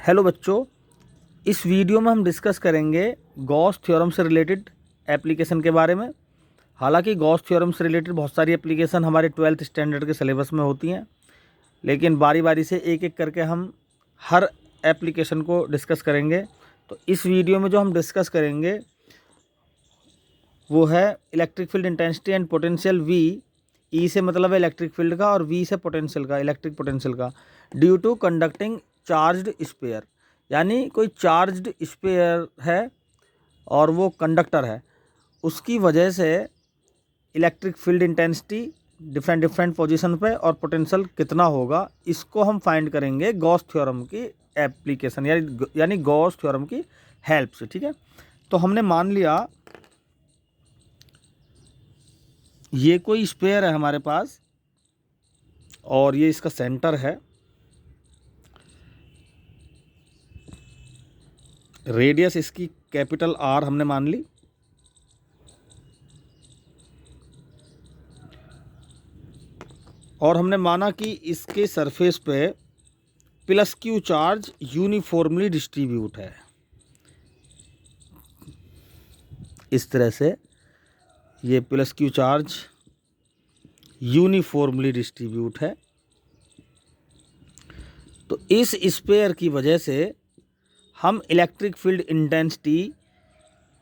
Hello बच्चों, इस video में हम डिस्कस करेंगे गॉस थ्योरम से रिलेटेड एप्लीकेशन के बारे में। हालांकि गॉस थ्योरम से रिलेटेड बहुत सारी एप्लीकेशन हमारे 12th स्टैंडर्ड के सिलेबस में होती हैं, लेकिन बारी बारी से एक एक करके हम हर एप्लीकेशन को डिस्कस करेंगे। तो इस वीडियो में जो हम डिस्कस करेंगे वो है electric field intensity and potential V. E से मतलब है इलेक्ट्रिक फील्ड का और वी से पोटेंशियल का, इलेक्ट्रिक पोटेंशियल का, due to conducting charged sphere. यानी कोई चार्ज्ड स्फीयर है और वो कंडक्टर है, उसकी वजह से electric field intensity different different position पे और पोटेंशियल कितना होगा, इसको हम फाइंड करेंगे गॉस थ्योरम की एप्लीकेशन यानी गॉस थ्योरम की हेल्प से। ठीक है, तो हमने मान लिया ये कोई स्फीयर है हमारे पास और ये इसका सेंटर है। रेडियस इसकी कैपिटल आर हमने मान ली। और हमने माना कि इसके सरफेस पे plus Q charge uniformly distribute है। इस तरह से ये plus Q charge uniformly distribute है। तो इस स्फीयर की वजह से हम इलेक्ट्रिक फील्ड इंटेंसिटी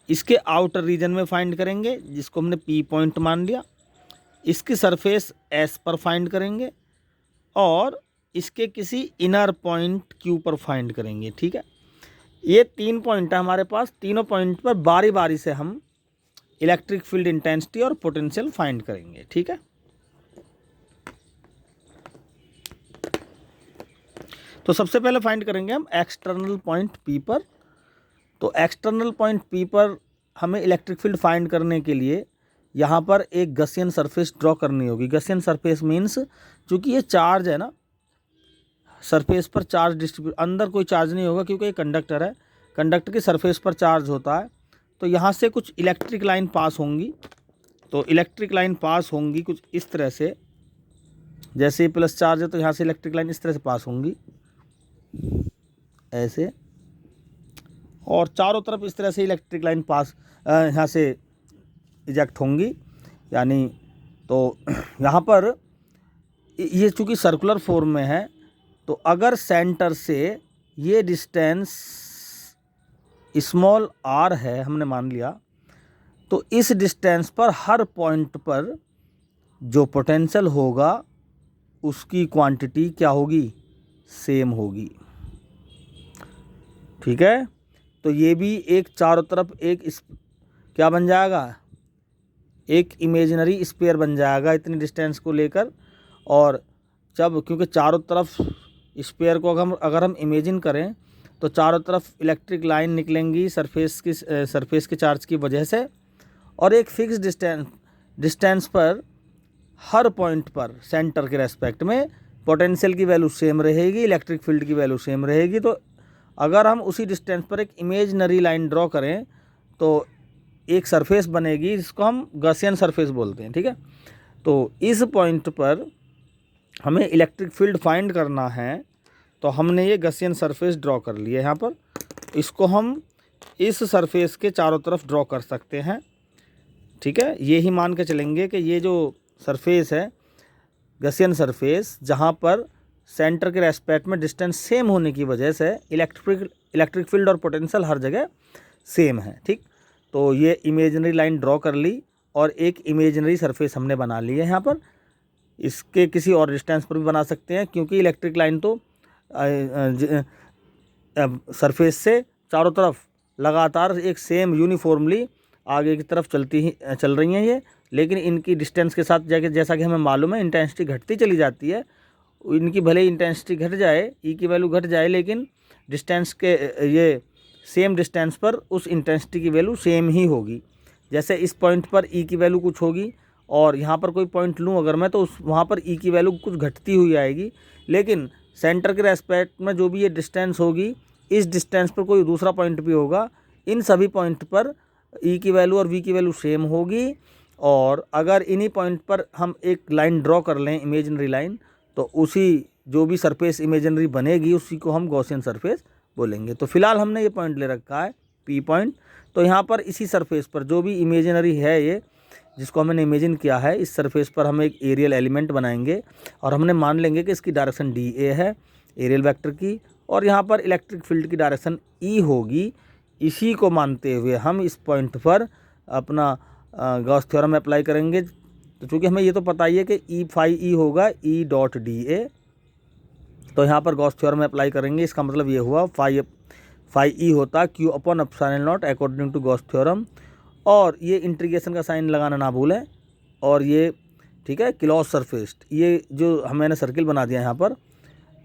इसके आउटर रीजन में फाइंड करेंगे, जिसको हमने पी पॉइंट मान लिया। इसकी सरफेस एस पर फाइंड करेंगे और इसके किसी इनर पॉइंट क्यू पर फाइंड करेंगे। ठीक है, ये 3 पॉइंट है हमारे पास। तीनों पॉइंट पर बारी बारी से हम इलेक्ट्रिक फील्ड इंटेंसिटी और पोटेंशियल फाइंड करेंगे। ठीक है, तो सबसे पहले फाइंड करेंगे हम एक्सटर्नल पॉइंट पी पर। तो एक्सटर्नल पॉइंट पी पर हमें इलेक्ट्रिक फील्ड फाइंड करने के लिए यहाँ पर एक गसियन सरफेस ड्रॉ करनी होगी। गसियन सरफेस मीन्स चूँकि ये चार्ज है ना, सरफेस पर चार्ज डिस्ट्रीब्यूट, अंदर कोई चार्ज नहीं होगा क्योंकि ये कंडक्टर है। कंडक्टर की सरफेस पर चार्ज होता है, तो यहाँ से कुछ इलेक्ट्रिक लाइन पास होंगी। तो इलेक्ट्रिक लाइन पास होंगी कुछ इस तरह से, जैसे प्लस चार्ज है तो यहाँ से इलेक्ट्रिक लाइन इस तरह से पास होंगी ऐसे, और चारों तरफ इस तरह से इलेक्ट्रिक लाइन पास यहाँ से इजेक्ट होंगी। यानी तो यहाँ पर ये चूँकि सर्कुलर फॉर्म में है, तो अगर सेंटर से ये डिस्टेंस स्मॉल आर है हमने मान लिया, तो इस डिस्टेंस पर हर पॉइंट पर जो पोटेंशियल होगा उसकी क्वांटिटी क्या होगी, सेम होगी। ठीक है, तो ये भी एक चारों तरफ एक क्या बन जाएगा, एक इमेजिनरी स्फीयर बन जाएगा इतनी डिस्टेंस को लेकर। और जब क्योंकि चारों तरफ स्फीयर को अगर हम इमेजिन करें तो चारों तरफ इलेक्ट्रिक लाइन निकलेंगी सरफेस के चार्ज की वजह से, और एक फिक्स डिस्टेंस पर हर पॉइंट पर सेंटर के रेस्पेक्ट में पोटेंशियल की वैल्यू सेम रहेगी, इलेक्ट्रिक फील्ड की वैल्यू सेम रहेगी। तो अगर हम उसी डिस्टेंस पर एक इमेजिनरी लाइन ड्रॉ करें तो एक सरफेस बनेगी जिसको हम गॉसियन सरफेस बोलते हैं। ठीक है, तो इस पॉइंट पर हमें इलेक्ट्रिक फील्ड फाइंड करना है, तो हमने ये गॉसियन सरफेस ड्रॉ कर लिया यहाँ पर। इसको हम इस सरफेस के चारों तरफ ड्रॉ कर सकते हैं। ठीक है, ये ही मान के चलेंगे कि ये जो सरफेस है गॉसियन सरफेस, जहाँ पर सेंटर के रेस्पेक्ट में डिस्टेंस सेम होने की वजह से इलेक्ट्रिक फील्ड और पोटेंशियल हर जगह सेम है। ठीक, तो ये इमेजिनरी लाइन ड्रॉ कर ली और एक इमेजिनरी सरफेस हमने बना ली है यहाँ पर। इसके किसी और डिस्टेंस पर भी बना सकते हैं, क्योंकि इलेक्ट्रिक लाइन तो सरफेस से चारों तरफ लगातार एक सेम यूनिफॉर्मली आगे की तरफ चल रही हैं ये, लेकिन इनकी डिस्टेंस के साथ जैसा कि हमें मालूम है इंटेंसिटी घटती चली जाती है। इनकी भले ही इंटेंसिटी घट जाए, ई की वैल्यू घट जाए, लेकिन डिस्टेंस के ये सेम डिस्टेंस पर उस इंटेंसिटी की वैल्यू सेम ही होगी। जैसे इस पॉइंट पर ई की वैल्यू कुछ होगी और यहाँ पर कोई पॉइंट लूँ अगर मैं, तो वहाँ पर ई की वैल्यू कुछ घटती हुई आएगी, लेकिन सेंटर के रेस्पेक्ट में जो भी ये डिस्टेंस होगी, इस डिस्टेंस पर कोई दूसरा पॉइंट भी होगा, इन सभी पॉइंट पर ई की वैल्यू और वी की वैल्यू सेम होगी। और अगर इन्हीं पॉइंट पर हम एक लाइन ड्रॉ कर लें, इमेजिनरी लाइन, तो उसी जो भी सरफेस इमेजिनरी बनेगी उसी को हम गॉसियन सरफेस बोलेंगे। तो फिलहाल हमने ये पॉइंट ले रखा है P पॉइंट। तो यहाँ पर इसी सरफेस पर जो भी इमेजिनरी है ये जिसको हमने इमेजिन किया है, इस सरफेस पर हम एक एरियल एलिमेंट बनाएंगे और हमने मान लेंगे कि इसकी डायरेक्शन DA है एरियल वेक्टर की, और यहाँ पर इलेक्ट्रिक फील्ड की डायरेक्शन E होगी। इसी को मानते हुए हम इस पॉइंट पर अपना गॉस थ्योरम अप्लाई करेंगे। तो चूँकि हमें ये तो पता ही है कि E फाई E होगा E डॉट DA, तो यहाँ पर गॉस थ्योरम अप्लाई करेंगे। इसका मतलब ये हुआ फाई E होता Q upon epsilon naught according to Gauss theorem. और ये इंटीग्रेशन का साइन लगाना ना भूलें। और ये ठीक है क्लॉज सरफेस, ये जो मैंने सर्किल बना दिया यहाँ पर,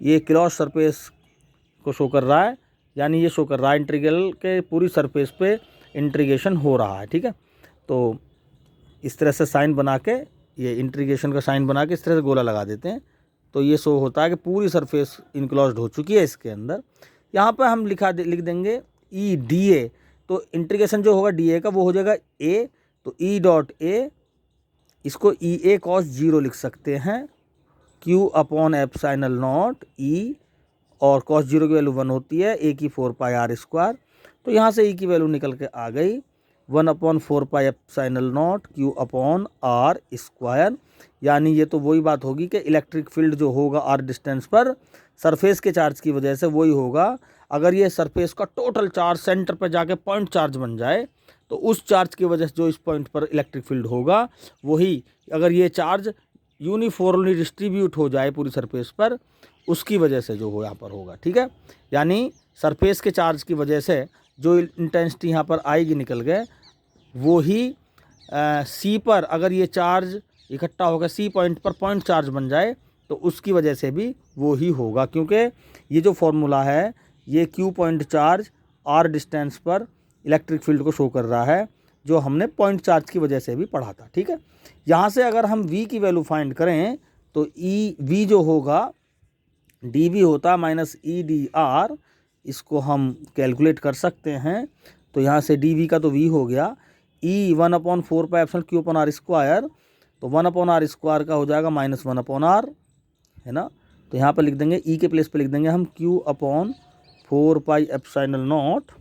ये क्लॉज सरफेस को शो कर रहा है, यानी ये शो कर रहा है इंटीग्रल के पूरी सरफेस पे इंटीग्रेशन हो रहा है। ठीक है, तो इस तरह से साइन बना के, ये इंटीग्रेशन का साइन बना के इस तरह से गोला लगा देते हैं, तो ये शो होता है कि पूरी सरफेस इनक्लोज्ड हो चुकी है इसके अंदर। यहाँ पर हम लिख देंगे ई DA, तो इंटीग्रेशन जो होगा DA का वो हो जाएगा A, तो E डॉट A इसको EA cos 0 लिख सकते हैं Q upon epsilon not E, और cos 0 की वैल्यू 1 होती है, A की 4 पाई R स्क्वायर। तो यहाँ से E की वैल्यू निकल के आ गई 1 upon 4 pi epsilon naught Q upon R square. यानी ये तो वही बात होगी कि इलेक्ट्रिक फील्ड जो होगा R डिस्टेंस पर सरफेस के चार्ज की वजह से वही होगा। अगर ये सरफेस का टोटल चार्ज सेंटर पर जाके पॉइंट चार्ज बन जाए, तो उस चार्ज की वजह से जो इस पॉइंट पर इलेक्ट्रिक फील्ड होगा वही, अगर ये चार्ज यूनिफॉर्मली डिस्ट्रीब्यूट हो जाए पूरी सरफेस पर, उसकी वजह से जो हो यहाँ पर होगा। ठीक है, यानी सरफेस के चार्ज की वजह से जो इंटेंसिटी यहाँ पर आएगी निकल गए, वो ही C पर अगर ये चार्ज इकट्ठा होकर C पॉइंट पर पॉइंट चार्ज बन जाए, तो उसकी वजह से भी वो ही होगा। क्योंकि ये जो फॉर्मूला है ये Q point charge R distance पर इलेक्ट्रिक फील्ड को शो कर रहा है, जो हमने पॉइंट चार्ज की वजह से भी पढ़ा था। ठीक है, यहाँ से अगर हम V की वैल्यू फाइंड करें, तो V जो होगा dV होता माइनस EdR, इसको हम कैलकुलेट कर सकते हैं। तो यहाँ से dV का तो V हो गया E 1 upon 4 pi epsilon Q upon R square, तो 1 अपॉन R स्क्वायर का हो जाएगा माइनस 1 अपॉन R, है ना। तो यहाँ पर लिख देंगे E के प्लेस पे लिख देंगे हम Q upon 4 pi epsilon not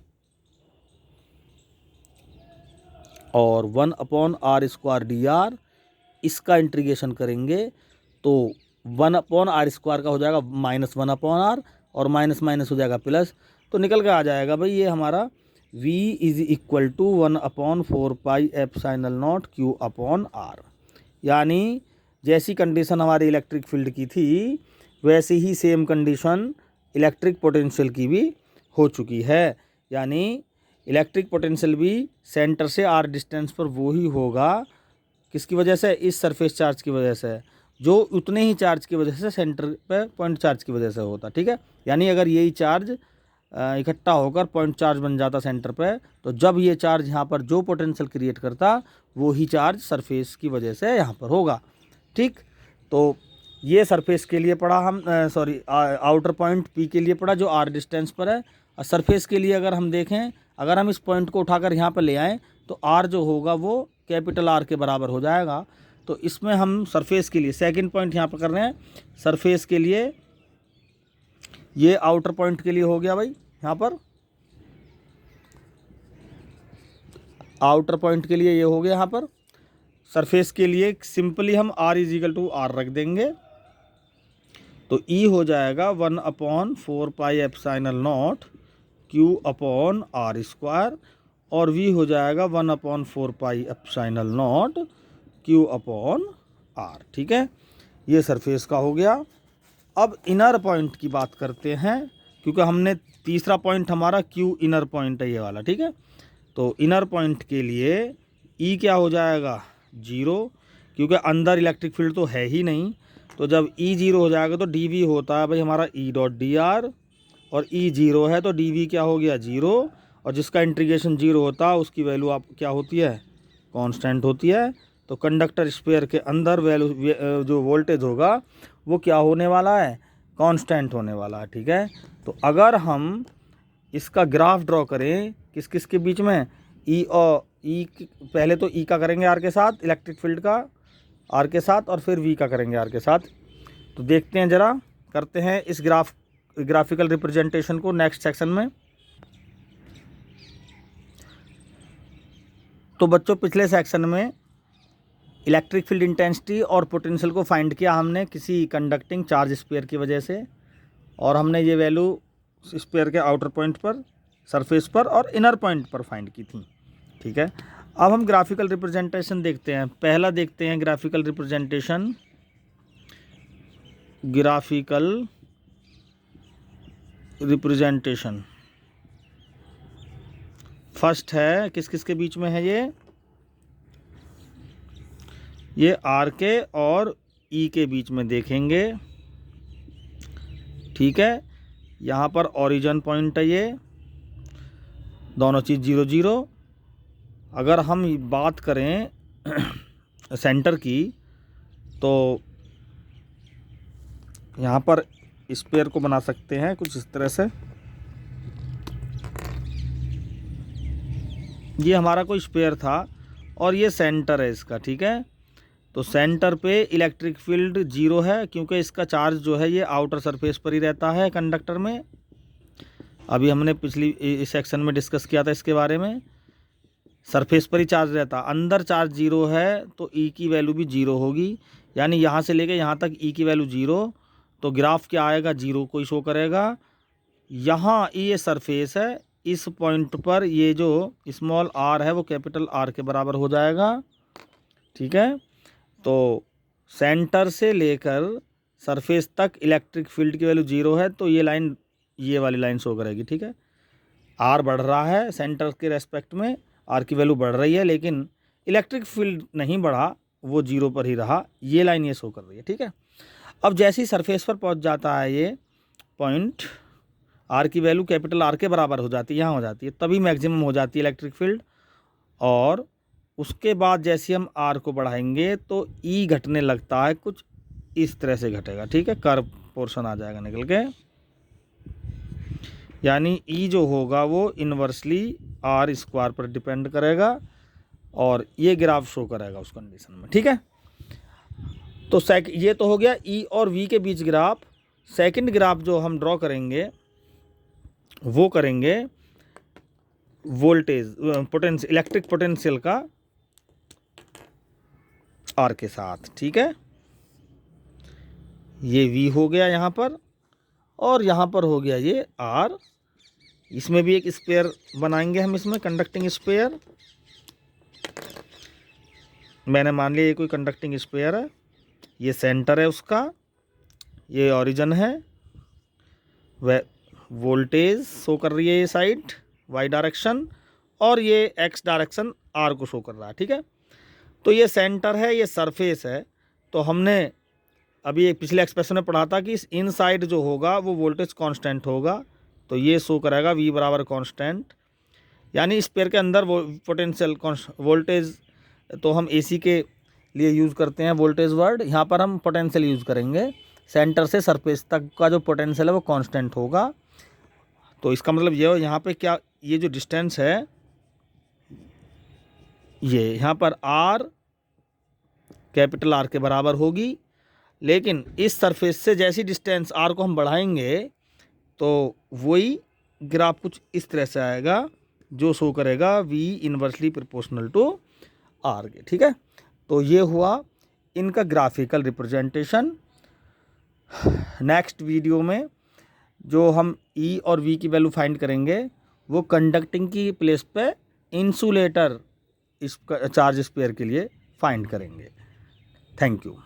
और 1 अपॉन R स्क्वायर DR। इसका इंटीग्रेशन करेंगे तो 1 अपॉन R स्क्वायर का हो जाएगा माइनस 1 अपॉन R, और माइनस माइनस हो जाएगा प्लस, तो निकल के आ जाएगा भाई ये हमारा V is equal to 1 upon 4 pi epsilon naught Q upon R। यानी जैसी कंडीशन हमारी इलेक्ट्रिक फील्ड की थी, वैसी ही सेम कंडीशन इलेक्ट्रिक पोटेंशियल की भी हो चुकी है। यानी इलेक्ट्रिक पोटेंशियल भी सेंटर से R डिस्टेंस पर वो ही होगा, किसकी वजह से, इस सरफेस चार्ज की वजह से, जो उतने ही चार्ज की वजह से सेंटर पे पॉइंट चार्ज की वजह से होता। ठीक है, यानी अगर यही चार्ज इकट्ठा होकर पॉइंट चार्ज बन जाता सेंटर पे, तो जब ये चार्ज यहाँ पर जो पोटेंशियल क्रिएट करता, वो ही चार्ज सरफेस की वजह से यहाँ पर होगा। ठीक, तो ये सरफेस के लिए पढ़ा हम, आउटर पॉइंट P के लिए पढ़ा जो R डिस्टेंस पर है। और सरफेस के लिए अगर हम देखें, अगर हम इस पॉइंट को उठाकर यहाँ पर ले आएँ, तो R जो होगा वो कैपिटल R के बराबर हो जाएगा। तो इसमें हम सरफेस के लिए सेकंड पॉइंट यहाँ पर कर रहे हैं, सरफेस के लिए ये आउटर पॉइंट के लिए हो गया भाई। यहाँ पर आउटर पॉइंट के लिए ये हो गया। यहाँ पर सरफेस के लिए सिंपली हम R is equal to R रख देंगे, तो E हो जाएगा 1 upon 4 pi epsilon naught Q upon R square, और V हो जाएगा 1 upon 4 pi epsilon naught Q upon R। ठीक है, ये सरफेस का हो गया। अब इनर पॉइंट की बात करते हैं, क्योंकि हमने तीसरा पॉइंट हमारा Q इनर पॉइंट है ये वाला। ठीक है, तो इनर पॉइंट के लिए E क्या हो जाएगा 0, क्योंकि अंदर इलेक्ट्रिक फील्ड तो है ही नहीं। तो जब E 0 हो जाएगा तो dV होता है भाई हमारा E डॉट DR, और E 0 है तो dV क्या हो गया 0, और जिसका इंटीग्रेशन 0 होता है उसकी वैल्यू आप क्या होती है, कांस्टेंट होती है। तो कंडक्टर स्फीयर के अंदर वैल्यू जो वोल्टेज होगा वो क्या होने वाला है, कांस्टेंट होने वाला है। ठीक है, तो अगर हम इसका ग्राफ ड्रॉ करें किस किस के बीच में, E और E, पहले तो E का करेंगे R के साथ, इलेक्ट्रिक फील्ड का R के साथ, और फिर V का करेंगे R के साथ। तो देखते हैं ज़रा, करते हैं इस ग्राफ ग्राफिकल रिप्रेजेंटेशन को नेक्स्ट सेक्शन में। तो बच्चों पिछले सेक्शन में इलेक्ट्रिक फील्ड इंटेंसिटी और पोटेंशियल को फाइंड किया हमने किसी कंडक्टिंग चार्ज स्फीयर की वजह से, और हमने ये वैल्यू स्फीयर के आउटर पॉइंट पर, सरफेस पर और इनर पॉइंट पर फाइंड की थी। ठीक है, अब हम ग्राफिकल रिप्रेजेंटेशन देखते हैं। पहला देखते हैं graphical representation. Graphical representation first है, किस किस के बीच में है ये आर के और ई के बीच में देखेंगे। ठीक है, यहाँ पर ओरिजिन पॉइंट है, ये दोनों चीज़ 0 0। अगर हम बात करें सेंटर की, तो यहाँ पर स्फीयर को बना सकते हैं कुछ इस तरह से। ये हमारा कोई स्फीयर था और ये सेंटर है इसका। ठीक है, तो सेंटर पे इलेक्ट्रिक फील्ड 0 है, क्योंकि इसका चार्ज जो है ये आउटर सरफेस पर ही रहता है कंडक्टर में। अभी हमने पिछली सेक्शन में डिस्कस किया था इसके बारे में। सरफेस पर ही चार्ज रहता, अंदर चार्ज 0 है तो ई की वैल्यू भी 0 होगी। यानी यहाँ से लेके यहाँ तक ई की वैल्यू 0, तो ग्राफ क्या आएगा, 0 को ही शो करेगा। यहाँ ये सरफेस है, इस पॉइंट पर ये जो स्मॉल आर है वो कैपिटल आर के बराबर हो जाएगा। ठीक है, तो सेंटर से लेकर सरफेस तक इलेक्ट्रिक फील्ड की वैल्यू 0 है, तो ये लाइन, ये वाली लाइन शो करेगी। ठीक है, आर बढ़ रहा है सेंटर के रेस्पेक्ट में, आर की वैल्यू बढ़ रही है, लेकिन इलेक्ट्रिक फील्ड नहीं बढ़ा, वो 0 पर ही रहा। ये लाइन ये शो कर रही है। ठीक है, अब जैसे ही सरफेस पर पहुंच जाता है ये पॉइंट, आर की वैल्यू कैपिटल आर के बराबर हो जाती है, यहाँ हो जाती है, तभी मैक्सिमम हो जाती है इलेक्ट्रिक फील्ड। और उसके बाद जैसे हम आर को बढ़ाएंगे तो ई घटने लगता है, कुछ इस तरह से घटेगा। ठीक है, कर्व पोर्शन आ जाएगा निकल के, यानी ई जो होगा वो इन्वर्सली आर स्क्वायर पर डिपेंड करेगा, और ये ग्राफ शो करेगा उस कंडीशन में। ठीक है, तो ये तो हो गया ई और वी के बीच ग्राफ। सेकंड ग्राफ जो हम ड्रॉ करेंगे वो करेंगे वोल्टेज पोटेंशियल, इलेक्ट्रिक पोटेंशियल का आर के साथ। ठीक है, ये वी हो गया यहाँ पर, और यहाँ पर हो गया ये आर। इसमें भी एक स्फीयर बनाएंगे हम, इसमें कंडक्टिंग स्फीयर। मैंने मान लिया ये कोई कंडक्टिंग स्फीयर है, ये सेंटर है उसका, ये ओरिजिन है, वह वोल्टेज शो कर रही है ये साइड वाई डायरेक्शन, और ये एक्स डायरेक्शन आर को शो कर रहा है। ठीक है, तो ये सेंटर है, ये सरफेस है। तो हमने अभी एक पिछले एक्सप्रेशन में पढ़ा था कि इस इन साइड जो होगा वो वोल्टेज कांस्टेंट होगा, तो ये शो करेगा V बराबर कांस्टेंट। यानी स्फीयर के अंदर वो पोटेंशियल वोल्टेज, तो हम AC के लिए यूज़ करते हैं वोल्टेज वर्ड, यहाँ पर हम पोटेंशियल यूज़ करेंगे। सेंटर से सरफेस तक का जो पोटेंशियल है वो कांस्टेंट होगा। तो इसका मतलब ये हो, यहाँ पे क्या, ये जो डिस्टेंस है ये यहाँ पर R कैपिटल R के बराबर होगी, लेकिन इस सरफेस से जैसी डिस्टेंस R को हम बढ़ाएंगे तो वही ग्राफ कुछ इस तरह से आएगा, जो शो करेगा V inversely proportional to R के। ठीक है, तो ये हुआ इनका ग्राफिकल रिप्रेजेंटेशन। नेक्स्ट वीडियो में जो हम E और V की वैल्यू फाइंड करेंगे वो कंडक्टिंग की प्लेस पे इंसुलेटर इस चार्ज स्फीयर के लिए फाइंड करेंगे। Thank you.